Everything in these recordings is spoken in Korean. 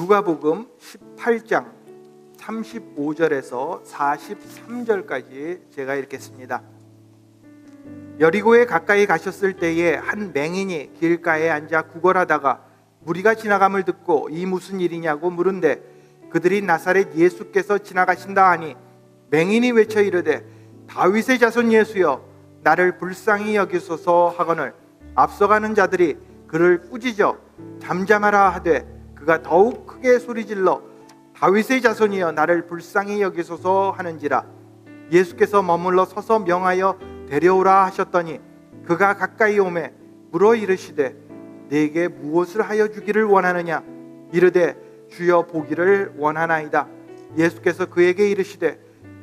누가복음 18장 35절에서 43절까지 제가 읽겠습니다. 여리고에 가까이 가셨을 때에 한 맹인이 길가에 앉아 구걸하다가 무리가 지나감을 듣고 이 무슨 일이냐고 물은데 그들이 나사렛 예수께서 지나가신다 하니 맹인이 외쳐 이르되 다윗의 자손 예수여 나를 불쌍히 여기소서 하거늘 앞서가는 자들이 그를 꾸짖어 잠잠하라 하되 그가 더욱 크게 소리질러 다윗의 자손이여 나를 불쌍히 여기소서 하는지라. 예수께서 머물러 서서 명하여 데려오라 하셨더니 그가 가까이 오매 물어 이르시되 네게 무엇을 하여 주기를 원하느냐. 이르되 주여 보기를 원하나이다. 예수께서 그에게 이르시되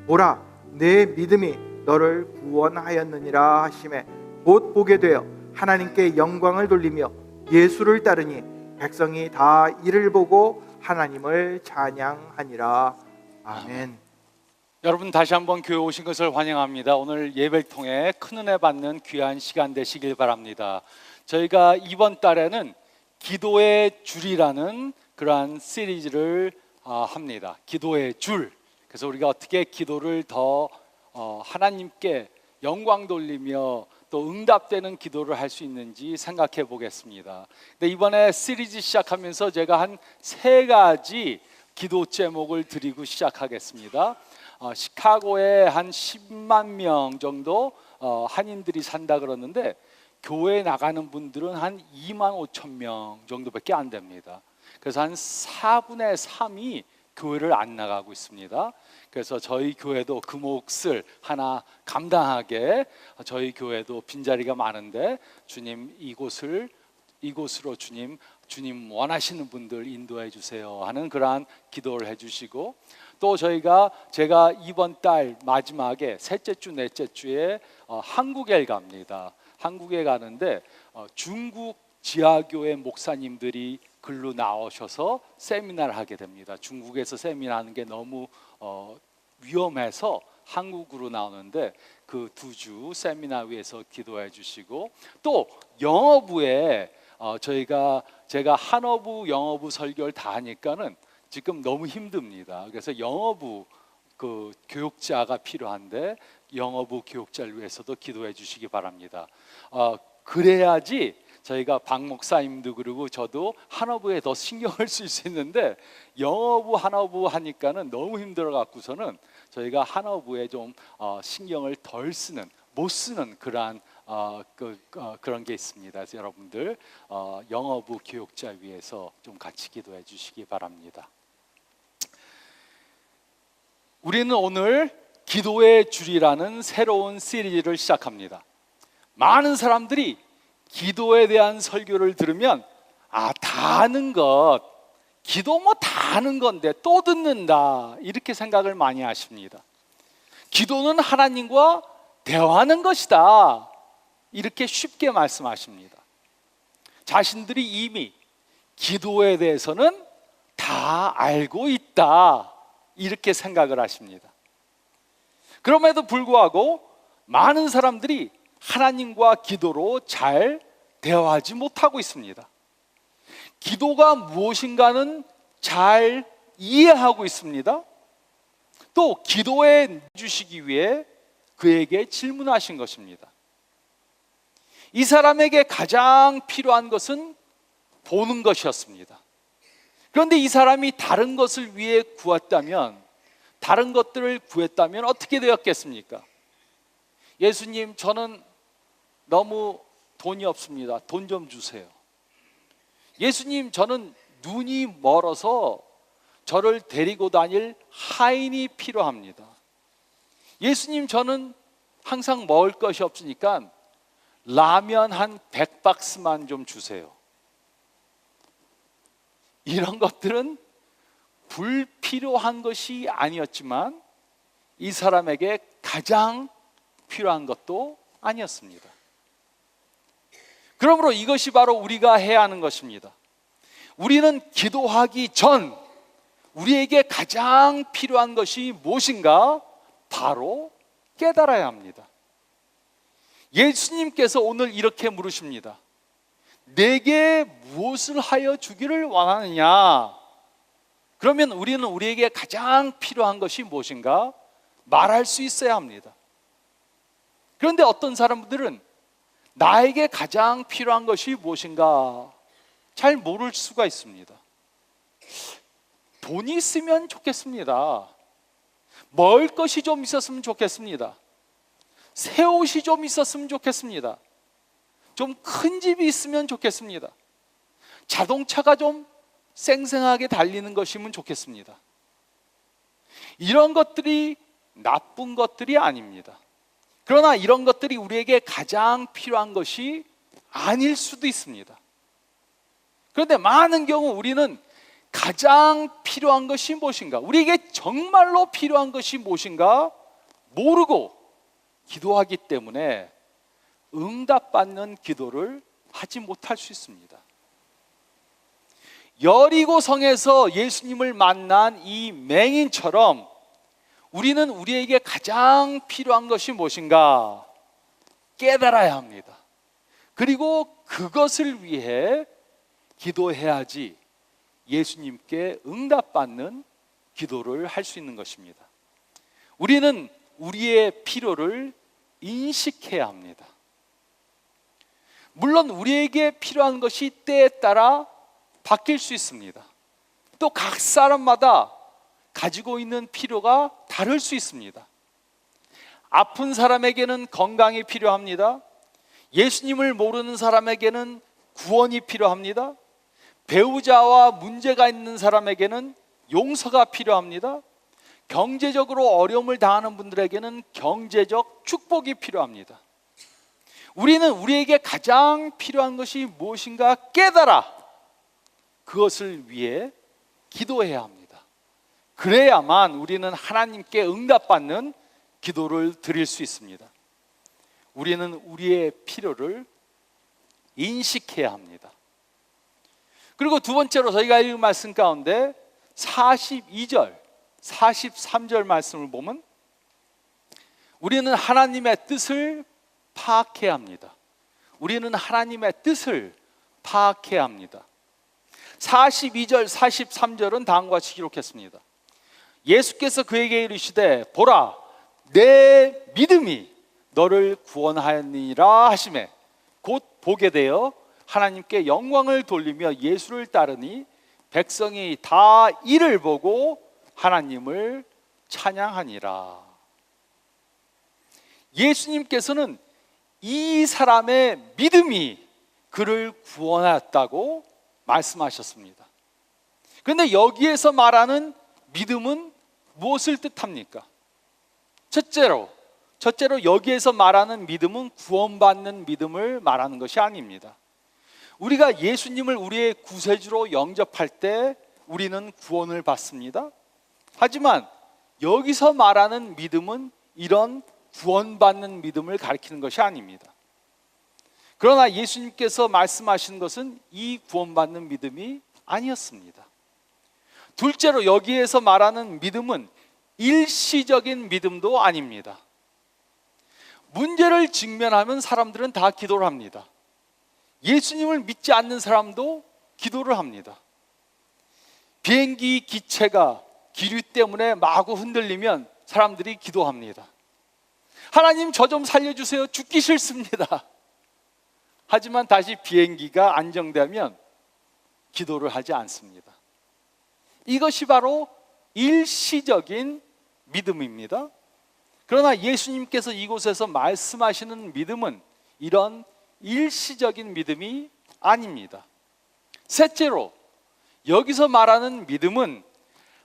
보라 내 믿음이 너를 구원하였느니라 하시매 곧 보게 되어 하나님께 영광을 돌리며 예수를 따르니 백성이 다 이를 보고 하나님을 찬양하니라. 아멘. 여러분 다시 한번 교회 오신 것을 환영합니다. 오늘 예배를 통해 큰 은혜 받는 귀한 시간 되시길 바랍니다. 저희가 이번 달에는 기도의 줄이라는 그러한 시리즈를 합니다. 기도의 줄. 그래서 우리가 어떻게 기도를 더 하나님께 영광 돌리며 또 응답되는 기도를 할 수 있는지 생각해 보겠습니다. 근데 이번에 시리즈 시작하면서 제가 한 3가지 기도 제목을 드리고 시작하겠습니다. 시카고에 한 10만 명 정도 한인들이 산다 그러는데 교회 나가는 분들은 한 2만 5천 명 정도밖에 안 됩니다. 그래서 한 4분의 3이 교회를 안 나가고 있습니다. 그래서 저희 교회도 그 몫을 하나 감당하게 저희 교회도 빈자리가 많은데 주님 이곳으로 주님 원하시는 분들 인도해 주세요 하는 그러한 기도를 해주시고 또 제가 이번 달 마지막에 셋째 주 넷째 주에 한국에 갑니다. 한국에 가는데 중국 지하교회 목사님들이 글로 나오셔서 세미나를 하게 됩니다. 중국에서 세미나하는 게 너무 위험해서 한국으로 나오는데 그 2주 세미나 위에서 기도해 주시고 또 영어부에 제가 한어부 영어부 설교를 다 하니까는 지금 너무 힘듭니다. 그래서 영어부 그 교육자가 필요한데 영어부 교육자를 위해서도 기도해 주시기 바랍니다. 그래야지 저희가 박 목사님도 그러고 저도 한어부에 더 신경을 쓸 수 있는데 영어부 한어부 하니까는 너무 힘들어 갖고서는 저희가 한어부에 좀 신경을 못 쓰는 그러한 그런 게 있습니다. 그래서 여러분들 영어부 교육자 위해서 좀 같이 기도해 주시기 바랍니다. 우리는 오늘 기도의 줄이라는 새로운 시리즈를 시작합니다. 많은 사람들이 기도에 대한 설교를 들으면 다 아는 것, 기도 뭐 다 아는 건데 또 듣는다 이렇게 생각을 많이 하십니다. 기도는 하나님과 대화하는 것이다 이렇게 쉽게 말씀하십니다. 자신들이 이미 기도에 대해서는 다 알고 있다 이렇게 생각을 하십니다. 그럼에도 불구하고 많은 사람들이 하나님과 기도로 잘 대화하지 못하고 있습니다. 기도가 무엇인가는 잘 이해하고 있습니다. 또 기도해 주시기 위해 그에게 질문하신 것입니다. 이 사람에게 가장 필요한 것은 보는 것이었습니다. 그런데 이 사람이 다른 것을 위해 다른 것들을 구했다면 어떻게 되었겠습니까? 예수님, 저는 너무 돈이 없습니다. 돈 좀 주세요. 예수님, 저는 눈이 멀어서 저를 데리고 다닐 하인이 필요합니다. 예수님, 저는 항상 먹을 것이 없으니까 라면 한 100박스만 좀 주세요. 이런 것들은 불필요한 것이 아니었지만 이 사람에게 가장 필요한 것도 아니었습니다. 그러므로 이것이 바로 우리가 해야 하는 것입니다. 우리는 기도하기 전 우리에게 가장 필요한 것이 무엇인가 바로 깨달아야 합니다. 예수님께서 오늘 이렇게 물으십니다. 내게 무엇을 하여 주기를 원하느냐? 그러면 우리는 우리에게 가장 필요한 것이 무엇인가 말할 수 있어야 합니다. 그런데 어떤 사람들은 나에게 가장 필요한 것이 무엇인가 잘 모를 수가 있습니다. 돈이 있으면 좋겠습니다. 먹을 것이 좀 있었으면 좋겠습니다. 새 옷이 좀 있었으면 좋겠습니다. 좀 큰 집이 있으면 좋겠습니다. 자동차가 좀 쌩쌩하게 달리는 것이면 좋겠습니다. 이런 것들이 나쁜 것들이 아닙니다. 그러나 이런 것들이 우리에게 가장 필요한 것이 아닐 수도 있습니다. 그런데 많은 경우 우리는 가장 필요한 것이 무엇인가, 우리에게 정말로 필요한 것이 무엇인가 모르고 기도하기 때문에 응답받는 기도를 하지 못할 수 있습니다. 여리고 성에서 예수님을 만난 이 맹인처럼 우리는 우리에게 가장 필요한 것이 무엇인가 깨달아야 합니다. 그리고 그것을 위해 기도해야지 예수님께 응답받는 기도를 할 수 있는 것입니다. 우리는 우리의 필요를 인식해야 합니다. 물론 우리에게 필요한 것이 때에 따라 바뀔 수 있습니다. 또 각 사람마다 가지고 있는 필요가 다를 수 있습니다. 아픈 사람에게는 건강이 필요합니다. 예수님을 모르는 사람에게는 구원이 필요합니다. 배우자와 문제가 있는 사람에게는 용서가 필요합니다. 경제적으로 어려움을 당하는 분들에게는 경제적 축복이 필요합니다. 우리는 우리에게 가장 필요한 것이 무엇인가 깨달아 그것을 위해 기도해야 합니다. 그래야만 우리는 하나님께 응답받는 기도를 드릴 수 있습니다. 우리는 우리의 필요를 인식해야 합니다. 그리고 두 번째로 저희가 읽은 말씀 가운데 42절, 43절 말씀을 보면 우리는 하나님의 뜻을 파악해야 합니다. 우리는 하나님의 뜻을 파악해야 합니다. 42절, 43절은 다음과 같이 기록했습니다. 예수께서 그에게 이르시되 보라 내 믿음이 너를 구원하였느니라 하시매 곧 보게 되어 하나님께 영광을 돌리며 예수를 따르니 백성이 다 이를 보고 하나님을 찬양하니라. 예수님께서는 이 사람의 믿음이 그를 구원하였다고 말씀하셨습니다. 그런데 여기에서 말하는 믿음은 무엇을 뜻합니까? 첫째로 여기에서 말하는 믿음은 구원받는 믿음을 말하는 것이 아닙니다. 우리가 예수님을 우리의 구세주로 영접할 때 우리는 구원을 받습니다. 하지만 여기서 말하는 믿음은 이런 구원받는 믿음을 가리키는 것이 아닙니다. 그러나 예수님께서 말씀하신 것은 이 구원받는 믿음이 아니었습니다. 둘째로 여기에서 말하는 믿음은 일시적인 믿음도 아닙니다. 문제를 직면하면 사람들은 다 기도를 합니다. 예수님을 믿지 않는 사람도 기도를 합니다. 비행기 기체가 기류 때문에 마구 흔들리면 사람들이 기도합니다. 하나님 저 좀 살려주세요. 죽기 싫습니다. 하지만 다시 비행기가 안정되면 기도를 하지 않습니다. 이것이 바로 일시적인 믿음입니다. 그러나 예수님께서 이곳에서 말씀하시는 믿음은 이런 일시적인 믿음이 아닙니다. 셋째로 여기서 말하는 믿음은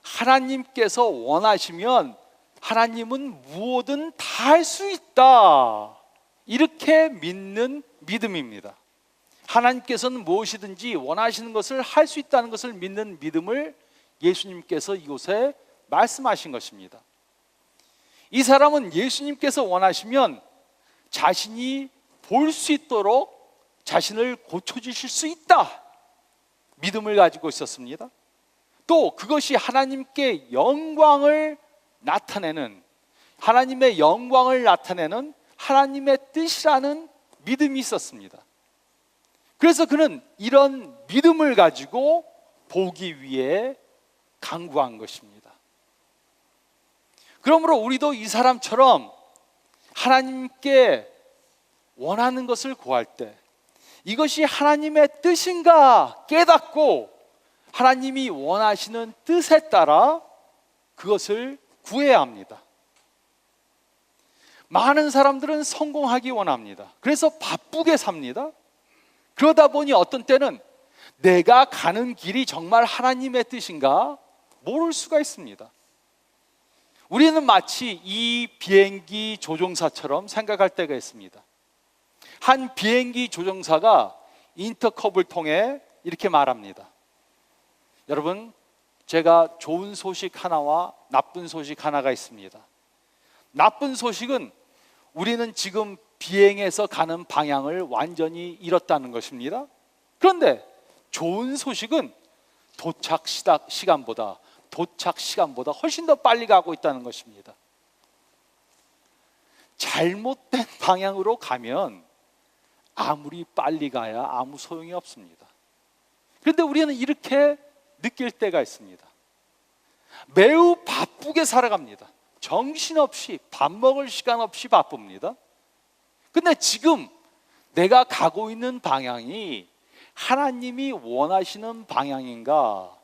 하나님께서 원하시면 하나님은 무엇든 다 할 수 있다 이렇게 믿는 믿음입니다. 하나님께서는 무엇이든지 원하시는 것을 할 수 있다는 것을 믿는 믿음을 예수님께서 이곳에 말씀하신 것입니다. 이 사람은 예수님께서 원하시면 자신이 볼 수 있도록 자신을 고쳐주실 수 있다 믿음을 가지고 있었습니다. 또 그것이 하나님께 영광을 나타내는, 하나님의 영광을 나타내는 하나님의 뜻이라는 믿음이 있었습니다. 그래서 그는 이런 믿음을 가지고 보기 위해 간구한 것입니다. 그러므로 우리도 이 사람처럼 하나님께 원하는 것을 구할 때 이것이 하나님의 뜻인가 깨닫고 하나님이 원하시는 뜻에 따라 그것을 구해야 합니다. 많은 사람들은 성공하기 원합니다. 그래서 바쁘게 삽니다. 그러다 보니 어떤 때는 내가 가는 길이 정말 하나님의 뜻인가 모를 수가 있습니다. 우리는 마치 이 비행기 조종사처럼 생각할 때가 있습니다. 한 비행기 조종사가 인터컵을 통해 이렇게 말합니다. 여러분, 제가 좋은 소식 하나와 나쁜 소식 하나가 있습니다. 나쁜 소식은 우리는 지금 비행해서 가는 방향을 완전히 잃었다는 것입니다. 그런데 좋은 소식은 도착 시간보다 훨씬 더 빨리 가고 있다는 것입니다. 잘못된 방향으로 가면 아무리 빨리 가야 아무 소용이 없습니다. 그런데 우리는 이렇게 느낄 때가 있습니다. 매우 바쁘게 살아갑니다. 정신없이 밥 먹을 시간 없이 바쁩니다. 근데 지금 내가 가고 있는 방향이 하나님이 원하시는 방향인가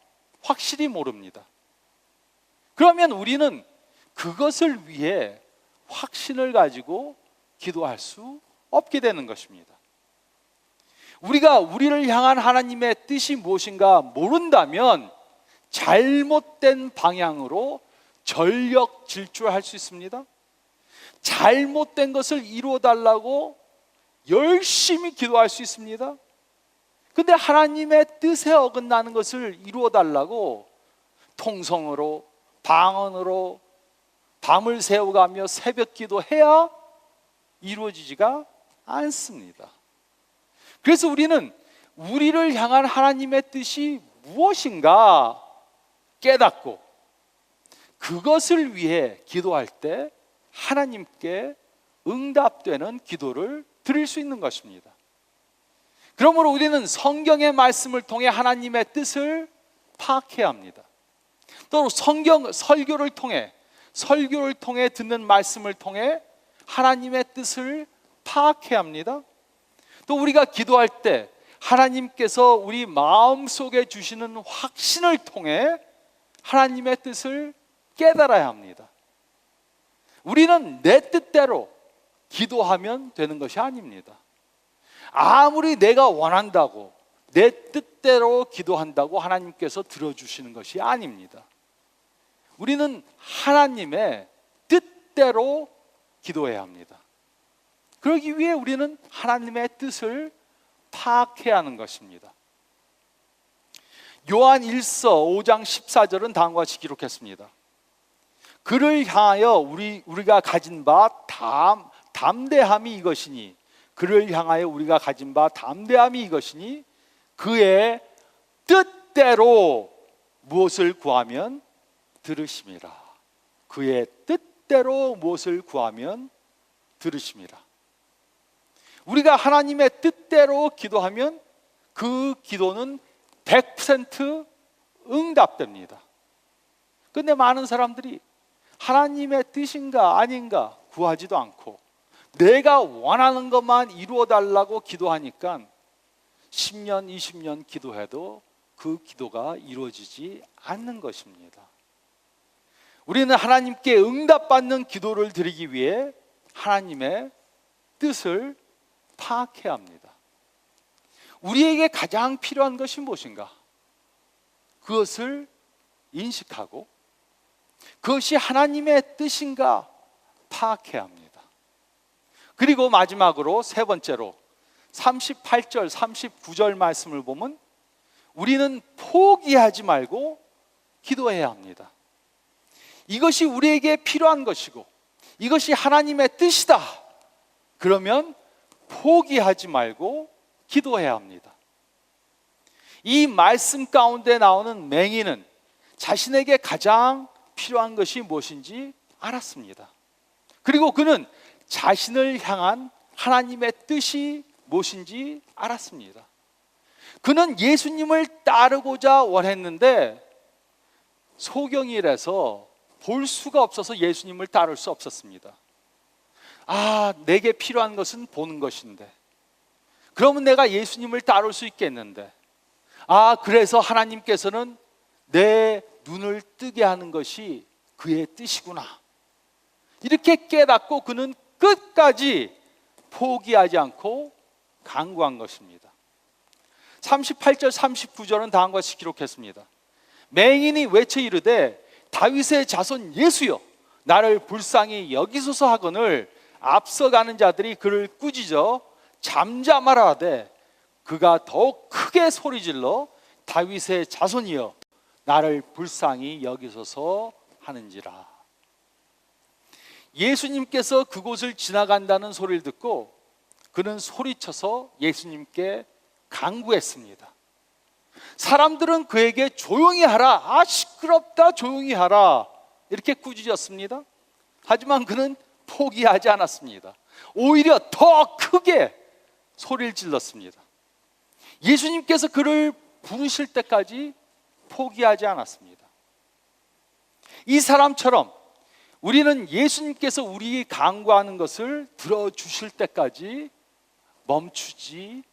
확실히 모릅니다. 그러면 우리는 그것을 위해 확신을 가지고 기도할 수 없게 되는 것입니다. 우리가 우리를 향한 하나님의 뜻이 무엇인가 모른다면 잘못된 방향으로 전력 질주할 수 있습니다. 잘못된 것을 이루어 달라고 열심히 기도할 수 있습니다. 근데 하나님의 뜻에 어긋나는 것을 이루어 달라고 통성으로 방언으로 밤을 새워가며 새벽 기도해야 이루어지지가 않습니다. 그래서 우리는 우리를 향한 하나님의 뜻이 무엇인가 깨닫고 그것을 위해 기도할 때 하나님께 응답되는 기도를 드릴 수 있는 것입니다. 그러므로 우리는 성경의 말씀을 통해 하나님의 뜻을 파악해야 합니다. 또 설교를 통해 듣는 말씀을 통해 하나님의 뜻을 파악해야 합니다. 또 우리가 기도할 때 하나님께서 우리 마음속에 주시는 확신을 통해 하나님의 뜻을 깨달아야 합니다. 우리는 내 뜻대로 기도하면 되는 것이 아닙니다. 아무리 내가 원한다고 내 뜻대로 기도한다고 하나님께서 들어주시는 것이 아닙니다. 우리는 하나님의 뜻대로 기도해야 합니다. 그러기 위해 우리는 하나님의 뜻을 파악해야 하는 것입니다. 요한 1서 5장 14절은 다음과 같이 기록했습니다. 그를 향하여 우리가 가진 바 담대함이 이것이니 그를 향하여 우리가 가진 바 담대함이 이것이니 그의 뜻대로 무엇을 구하면 들으심이라. 그의 뜻대로 무엇을 구하면 들으심이라. 우리가 하나님의 뜻대로 기도하면 그 기도는 100% 응답됩니다. 그런데 많은 사람들이 하나님의 뜻인가 아닌가 구하지도 않고 내가 원하는 것만 이루어 달라고 기도하니까 10년, 20년 기도해도 그 기도가 이루어지지 않는 것입니다. 우리는 하나님께 응답받는 기도를 드리기 위해 하나님의 뜻을 파악해야 합니다. 우리에게 가장 필요한 것이 무엇인가? 그것을 인식하고 그것이 하나님의 뜻인가 파악해야 합니다. 그리고 마지막으로 세 번째로 38절, 39절 말씀을 보면 우리는 포기하지 말고 기도해야 합니다. 이것이 우리에게 필요한 것이고 이것이 하나님의 뜻이다. 그러면 포기하지 말고 기도해야 합니다. 이 말씀 가운데 나오는 맹인은 자신에게 가장 필요한 것이 무엇인지 알았습니다. 그리고 그는 자신을 향한 하나님의 뜻이 무엇인지 알았습니다. 그는 예수님을 따르고자 원했는데 소경이라서 볼 수가 없어서 예수님을 따를 수 없었습니다. 내게 필요한 것은 보는 것인데, 그러면 내가 예수님을 따를 수 있겠는데, 그래서 하나님께서는 내 눈을 뜨게 하는 것이 그의 뜻이구나, 이렇게 깨닫고 그는 끝까지 포기하지 않고 간구한 것입니다. 38절 39절은 다음과 같이 기록했습니다. 맹인이 외쳐 이르되 다윗의 자손 예수여 나를 불쌍히 여기소서 하거늘 앞서가는 자들이 그를 꾸짖어 잠잠하라 하되 그가 더욱 크게 소리질러 다윗의 자손이여 나를 불쌍히 여기소서 하는지라. 예수님께서 그곳을 지나간다는 소리를 듣고 그는 소리쳐서 예수님께 간구했습니다. 사람들은 그에게 조용히 하라, 시끄럽다, 조용히 하라, 이렇게 꾸짖었습니다. 하지만 그는 포기하지 않았습니다. 오히려 더 크게 소리를 질렀습니다. 예수님께서 그를 부르실 때까지 포기하지 않았습니다. 이 사람처럼 우리는 예수님께서 우리 간구하는 것을 들어주실 때까지 멈추지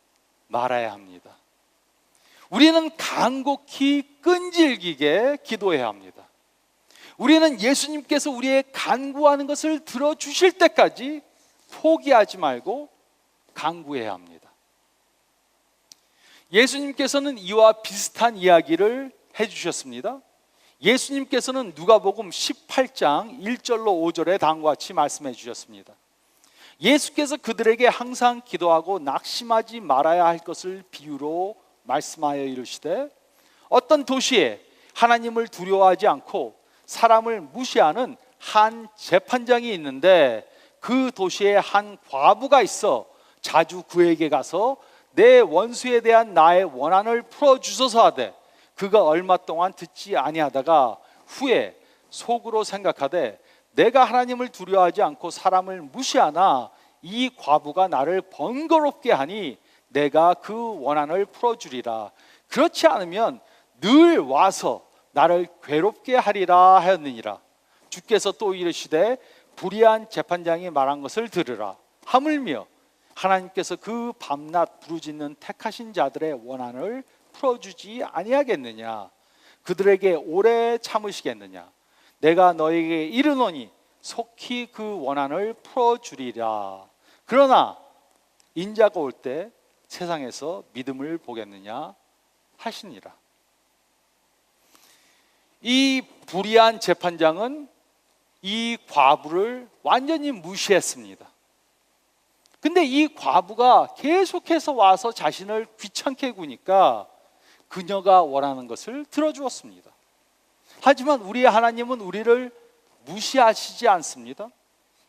말아야 합니다. 우리는 간곡히 끈질기게 기도해야 합니다. 우리는 예수님께서 우리의 간구하는 것을 들어주실 때까지 포기하지 말고 간구해야 합니다. 예수님께서는 이와 비슷한 이야기를 해주셨습니다. 예수님께서는 누가복음 18장 1절로 5절에 다음과 같이 말씀해 주셨습니다. 예수께서 그들에게 항상 기도하고 낙심하지 말아야 할 것을 비유로 말씀하여 이르시되 어떤 도시에 하나님을 두려워하지 않고 사람을 무시하는 한 재판장이 있는데 그 도시에 한 과부가 있어 자주 그에게 가서 내 원수에 대한 나의 원한을 풀어주소서 하되 그가 얼마 동안 듣지 아니하다가 후에 속으로 생각하되 내가 하나님을 두려워하지 않고 사람을 무시하나 이 과부가 나를 번거롭게 하니 내가 그 원한을 풀어주리라. 그렇지 않으면 늘 와서 나를 괴롭게 하리라 하였느니라. 주께서 또 이르시되 불의한 재판장이 말한 것을 들으라. 하물며 하나님께서 그 밤낮 부르짖는 택하신 자들의 원한을 풀어주지 아니하겠느냐. 그들에게 오래 참으시겠느냐. 내가 너에게 이르노니 속히 그 원한을 풀어주리라. 그러나 인자가 올 때 세상에서 믿음을 보겠느냐 하시니라. 이 불의한 재판장은 이 과부를 완전히 무시했습니다. 근데 이 과부가 계속해서 와서 자신을 귀찮게 구니까 그녀가 원하는 것을 들어주었습니다. 하지만 우리의 하나님은 우리를 무시하시지 않습니다.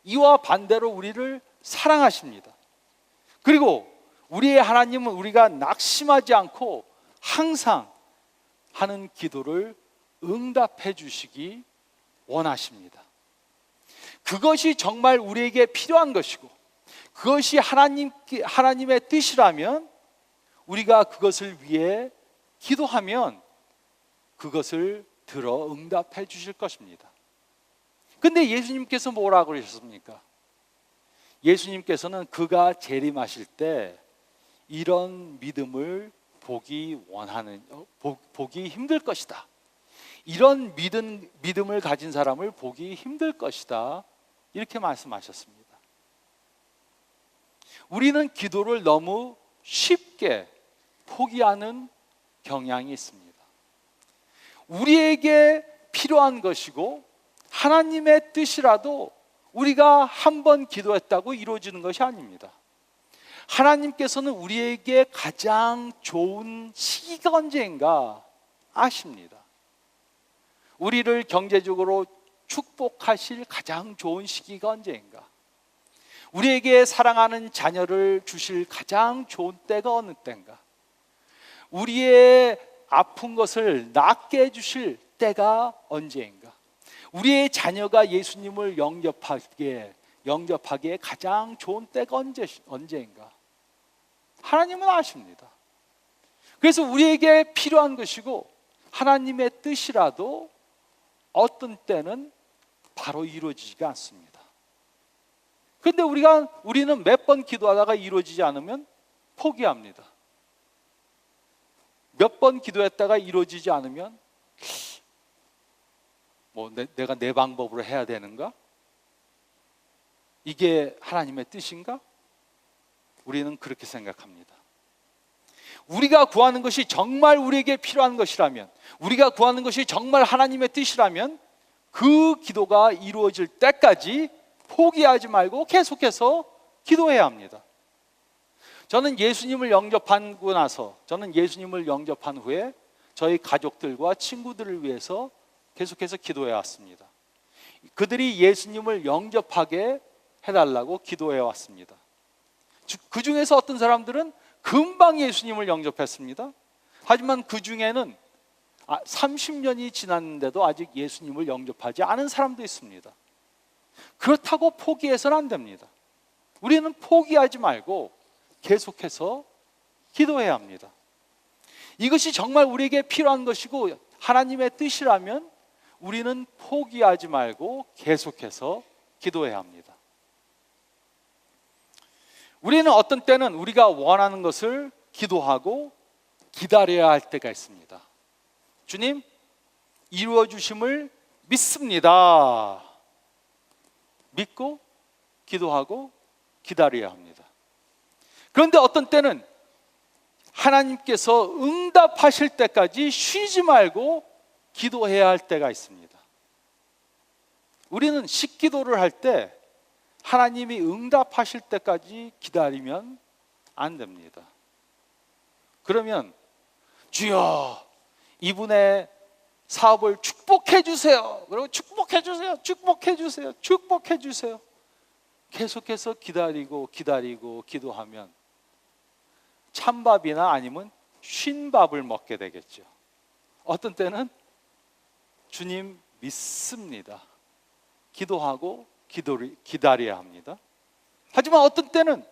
이와 반대로 우리를 사랑하십니다. 그리고 우리의 하나님은 우리가 낙심하지 않고 항상 하는 기도를 응답해 주시기 원하십니다. 그것이 정말 우리에게 필요한 것이고 그것이 하나님의 뜻이라면 우리가 그것을 위해 기도하면 그것을 들어 응답해 주실 것입니다. 근데 예수님께서 뭐라고 그러셨습니까? 예수님께서는 그가 재림하실 때 이런 믿음을 보기 힘들 것이다. 이런 믿음을 가진 사람을 보기 힘들 것이다. 이렇게 말씀하셨습니다. 우리는 기도를 너무 쉽게 포기하는 경향이 있습니다. 우리에게 필요한 것이고 하나님의 뜻이라도 우리가 한 번 기도했다고 이루어지는 것이 아닙니다. 하나님께서는 우리에게 가장 좋은 시기가 언제인가 아십니다. 우리를 경제적으로 축복하실 가장 좋은 시기가 언제인가, 우리에게 사랑하는 자녀를 주실 가장 좋은 때가 어느 때인가, 우리의 아픈 것을 낫게 해주실 때가 언제인가, 우리의 자녀가 예수님을 영접하기에 가장 좋은 때가 언제인가 하나님은 아십니다. 그래서 우리에게 필요한 것이고 하나님의 뜻이라도 어떤 때는 바로 이루어지지가 않습니다. 그런데 우리는 몇 번 기도하다가 이루어지지 않으면 포기합니다. 몇 번 기도했다가 이루어지지 않으면 내가 내 방법으로 해야 되는가? 이게 하나님의 뜻인가? 우리는 그렇게 생각합니다. 우리가 구하는 것이 정말 우리에게 필요한 것이라면, 우리가 구하는 것이 정말 하나님의 뜻이라면 그 기도가 이루어질 때까지 포기하지 말고 계속해서 기도해야 합니다. 저는 예수님을 영접한 후에 저희 가족들과 친구들을 위해서 계속해서 기도해 왔습니다. 그들이 예수님을 영접하게 해달라고 기도해 왔습니다. 그 중에서 어떤 사람들은 금방 예수님을 영접했습니다. 하지만 그 중에는 30년이 지났는데도 아직 예수님을 영접하지 않은 사람도 있습니다. 그렇다고 포기해서는 안 됩니다. 우리는 포기하지 말고 계속해서 기도해야 합니다. 이것이 정말 우리에게 필요한 것이고 하나님의 뜻이라면 우리는 포기하지 말고 계속해서 기도해야 합니다. 우리는 어떤 때는 우리가 원하는 것을 기도하고 기다려야 할 때가 있습니다. 주님, 이루어 주심을 믿습니다. 믿고 기도하고 기다려야 합니다. 그런데 어떤 때는 하나님께서 응답하실 때까지 쉬지 말고 기도해야 할 때가 있습니다. 우리는 식기도를 할 때 하나님이 응답하실 때까지 기다리면 안 됩니다. 그러면 주여, 이분의 사업을 축복해 주세요. 그리고 축복해 주세요. 축복해 주세요. 축복해 주세요. 계속해서 기다리고 기도하면 찬밥이나 아니면 쉰밥을 먹게 되겠죠. 어떤 때는 주님 믿습니다. 기도하고 기다려야 합니다. 하지만 어떤 때는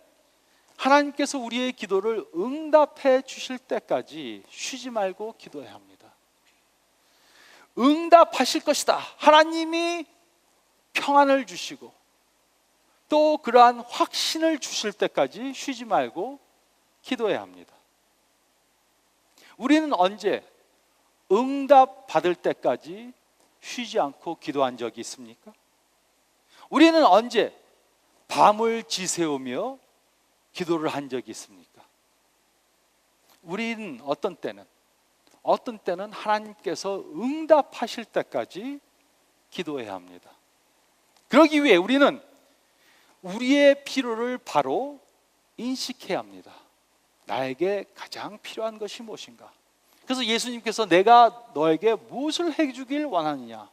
하나님께서 우리의 기도를 응답해 주실 때까지 쉬지 말고 기도해야 합니다. 응답하실 것이다. 하나님이 평안을 주시고 또 그러한 확신을 주실 때까지 쉬지 말고 기도해야 합니다. 우리는 언제 응답 받을 때까지 쉬지 않고 기도한 적이 있습니까? 우리는 언제 밤을 지새우며 기도를 한 적이 있습니까? 우리는 어떤 때는 하나님께서 응답하실 때까지 기도해야 합니다. 그러기 위해 우리는 우리의 필요를 바로 인식해야 합니다. 나에게 가장 필요한 것이 무엇인가? 그래서 예수님께서 내가 너에게 무엇을 해주길 원하느냐?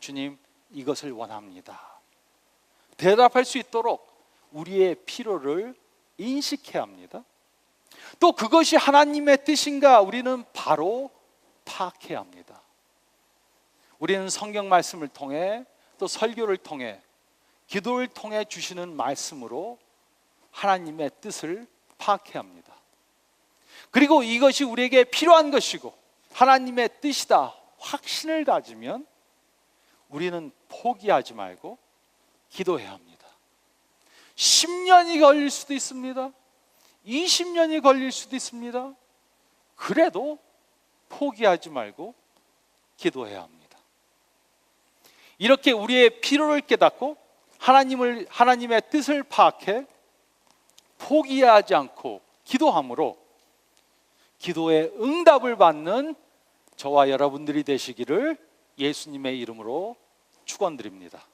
주님, 이것을 원합니다. 대답할 수 있도록 우리의 필요를 인식해야 합니다. 또 그것이 하나님의 뜻인가 우리는 바로 파악해야 합니다. 우리는 성경 말씀을 통해 또 설교를 통해 기도를 통해 주시는 말씀으로 하나님의 뜻을 파악해야 합니다. 그리고 이것이 우리에게 필요한 것이고 하나님의 뜻이다 확신을 가지면 우리는 포기하지 말고 기도해야 합니다. 10년이 걸릴 수도 있습니다. 20년이 걸릴 수도 있습니다. 그래도 포기하지 말고 기도해야 합니다. 이렇게 우리의 필요를 깨닫고 하나님의 뜻을 파악해 포기하지 않고 기도함으로 기도의 응답을 받는 저와 여러분들이 되시기를 예수님의 이름으로 축원드립니다.